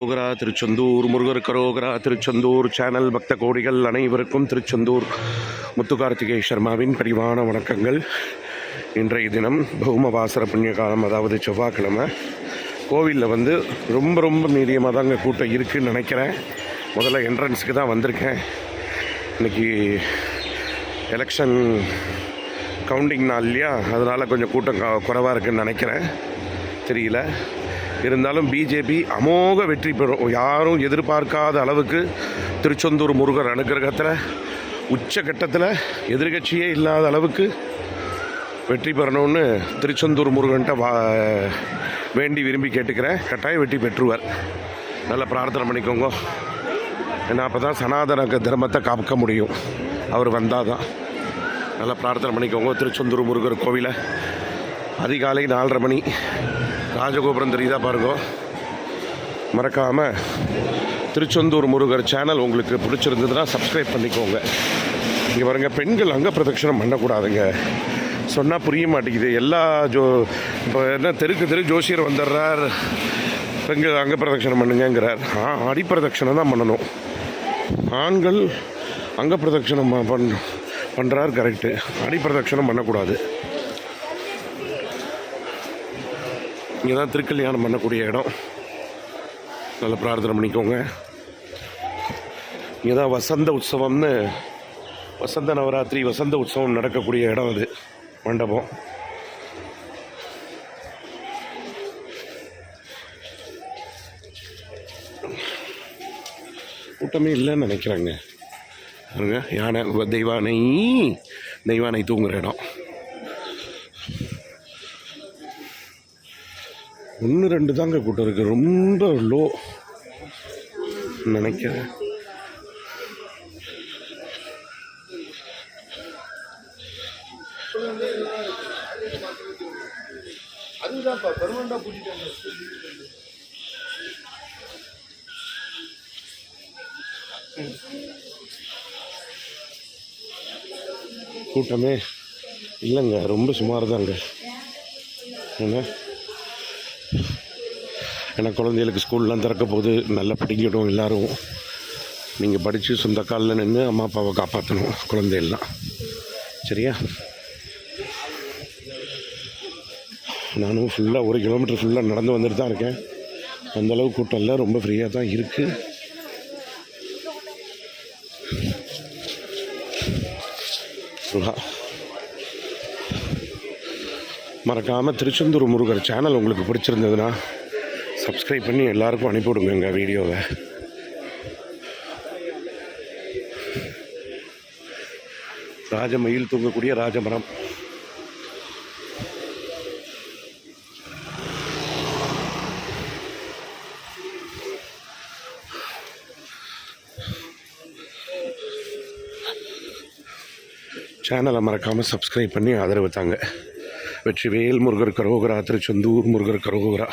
கரோகரா Tiruchendur Murugar கரோகரா Tiruchendur channel பக்த கோடிகள் அனைவருக்கும் திருச்செந்தூர் முத்துகார்த்திகேய சர்மாவின் பரிவான வணக்கங்கள். இன்றைய தினம் பௌமவாசர புண்ணிய காலம், அதாவது செவ்வாய்க்கிழமை. கோவிலில் ரொம்ப மீடியமாக தாங்க கூட்டம் இருக்குதுன்னு நினைக்கிறேன். முதல்ல என்ட்ரன்ஸுக்கு தான் வந்திருக்கேன். இன்றைக்கி எலெக்ஷன் கவுண்டிங் நாள் இல்லையா, அதனால் கொஞ்சம் கூட்டம் குறைவாக இருக்குதுன்னு நினைக்கிறேன், தெரியல. இருந்தாலும் பிஜேபி அமோக வெற்றி பெறும். யாரும் எதிர்பார்க்காத அளவுக்கு திருச்செந்தூர் முருகர் அனுகிரகத்தில் உச்சகட்டத்தில் எதிர்கட்சியே இல்லாத அளவுக்கு வெற்றி பெறணும்னு திருச்செந்தூர் முருகன்ட்ட வேண்டி விரும்பி கேட்டுக்கிறேன். கட்டாயம் வெற்றி பெற்றுவார். நல்லா பிரார்த்தனை பண்ணிக்கோங்க. ஏன்னா அப்போ தான் சனாதன தர்மத்தை காக்க முடியும். அவர் வந்தால் தான். நல்லா பிரார்த்தனை பண்ணிக்கோங்க. திருச்செந்தூர் முருகர் கோவிலை அதிகாலை 4:30 மணி. ராஜகோபுரம் தெரியுதா பாருங்க. மறக்காமல் திருச்செந்தூர் முருகர் சேனல் உங்களுக்கு பிடிச்சிருந்ததுன்னா சப்ஸ்கிரைப் பண்ணிக்கோங்க. இங்கே பாருங்க, பெண்கள் அங்க பிரதட்சணம் பண்ணக்கூடாதுங்க. சொன்னால் புரிய மாட்டேங்குது. இப்போ என்ன தெருக்கு ஜோசியர் வந்துடுறார், பெண்கள் அங்க பிரதட்சணம் பண்ணுங்கிறார். அடிப்பிரதட்சணம் தான் பண்ணணும். ஆண்கள் அங்க பிரதட்சணம் பண்ணுறார், கரெக்டு. அடிப்பிரதட்சணம் பண்ணக்கூடாது. இங்கே தான் திருக்கல்யாணம் பண்ணக்கூடிய இடம். நல்ல பிரார்த்தனை பண்ணிக்கோங்க. இங்கே தான் வசந்த உற்சவம்னு, வசந்த நவராத்திரி வசந்த உற்சவம் நடக்கக்கூடிய இடம் அது, மண்டபம். கூட்டமே இல்லைன்னு நினைக்கிறாங்க. பாருங்க, யானை தெய்வானை தூங்குகிற இடம். 1-2 தாங்க கூட்டம் இருக்குது. ரொம்ப லோ நினைக்கிறேன். கூட்டமே இல்லைங்க, ரொம்ப சுமார் தாங்க. ஏன்னா குழந்தைகளுக்கு ஸ்கூல்லாம் திறக்க போது, நல்லா படிக்கணும் எல்லோரும். நீங்கள் படித்து சொந்த காலில் நின்று அம்மா அப்பாவை காப்பாற்றணும் குழந்தைகள்லாம், சரியா? நானும் ஃபுல்லாக 1 கிலோமீட்டர் ஃபுல்லாக நடந்து வந்துட்டு தான் இருக்கேன். அந்தளவு கூட்டம் இல்லை, ரொம்ப ஃப்ரீயாக தான் இருக்குது. மறக்காமல் திருச்செந்தூர் முருகர் சேனல் உங்களுக்கு பிடிச்சிருந்ததுன்னா சப்ஸ்கிரைப் பண்ணி எல்லாருக்கும் அனுப்பிவிடுங்க எங்கள் வீடியோவை. ராஜமயில் தூங்கக்கூடிய ராஜமரம். சேனலை மறக்காமல் சப்ஸ்கிரைப் பண்ணி ஆதரவு தாங்க. வெற்றிவேல் முருகர் கரோகரா, திருச்செந்தூர் முருகர் கரோகரா.